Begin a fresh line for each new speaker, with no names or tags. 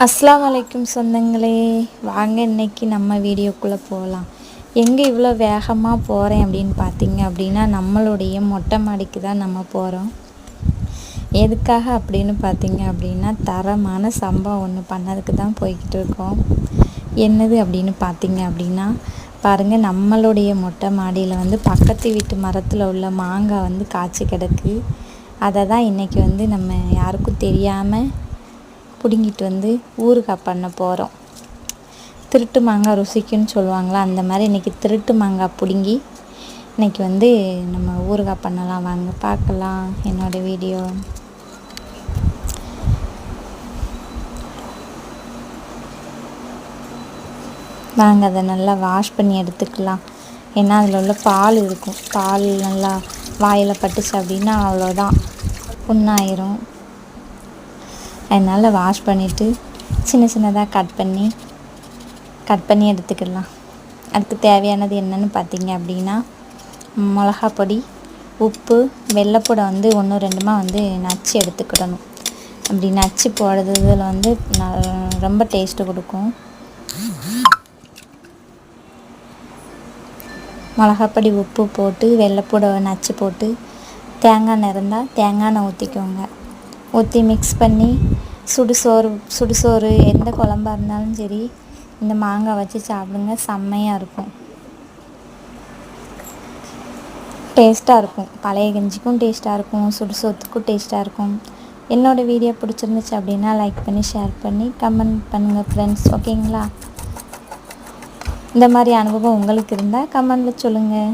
அஸ்ஸலாமு அலைக்கும் சொந்தங்களே, வாங்க இன்னைக்கு நம்ம வீடியோக்குள்ளே போகலாம். எங்கே இவ்வளோ வேகமாக போகிறேன் அப்படின்னு பார்த்தீங்க அப்படின்னா, நம்மளுடைய மொட்டை மாடிக்கு தான் நம்ம போகிறோம். எதுக்காக அப்படின்னு பார்த்தீங்க அப்படின்னா, தரமான சம்பவம் ஒன்று பண்ணதுக்கு தான் போய்கிட்டு இருக்கோம். என்னது அப்படின்னு பார்த்தீங்க அப்படின்னா, பாருங்கள், நம்மளுடைய மொட்டை மாடியில் வந்து பக்கத்து வீட்டு மரத்தில் உள்ள மாங்காய் வந்து காய்ச்சி கிடக்கு. அதை தான் இன்றைக்கி வந்து நம்ம யாருக்கும் தெரியாமல் பிடுங்கிட்டு வந்து ஊறுகாய் பண்ண போகிறோம். திருட்டு மாங்காய் ருசிக்குன்னு சொல்லுவாங்களா, அந்த மாதிரி இன்றைக்கி திருட்டு மாங்காய் பிடுங்கி இன்றைக்கி வந்து நம்ம ஊறுகாய் பண்ணலாம். வாங்க பார்க்கலாம் என்னோடய வீடியோ. வாங்க அதை நல்லா வாஷ் பண்ணி எடுத்துக்கலாம். ஏன்னா அதில் உள்ள பால் இருக்கும். பால் நல்லா வாயில் பட்டுச்சு அப்படின்னா அவ்வளோதான், புண்ணாயிரும். அதனால் வாஷ் பண்ணிவிட்டு சின்ன சின்னதாக கட் பண்ணி எடுத்துக்கலாம். அதுக்கு தேவையானது என்னென்னு பார்த்தீங்க அப்படின்னா, மிளகா பொடி, உப்பு, வெள்ளைப்பூடை வந்து 1-2 வந்து நச்சு எடுத்துக்கிடணும். அப்படி நச்சு போடுறதுல வந்து ரொம்ப டேஸ்ட்டு கொடுக்கும். மிளகாப்பொடி, உப்பு போட்டு வெள்ளைப்பூடை நச்சு போட்டு தேங்காய் எண்ணெய் இருந்தால் தேங்காய் எண்ணெய் ஊற்றிக்கோங்க. ஊற்றி மிக்ஸ் பண்ணி சுடுசோறு எந்த குழம்பா இருந்தாலும் சரி இந்த மாங்காய் வச்சு சாப்பிடுங்க. செம்மையாக இருக்கும், டேஸ்ட்டாக இருக்கும். பழைய கஞ்சிக்கும் டேஸ்ட்டாக இருக்கும், சுடுசோத்துக்கும் டேஸ்ட்டாக இருக்கும். என்னோடய வீடியோ பிடிச்சிருந்துச்சு அப்படின்னா லைக் பண்ணி ஷேர் பண்ணி கமெண்ட் பண்ணுங்கள் ஃப்ரெண்ட்ஸ், ஓகேங்களா? இந்த மாதிரி அனுபவம் உங்களுக்கு இருந்தால் கமெண்டில் சொல்லுங்கள்.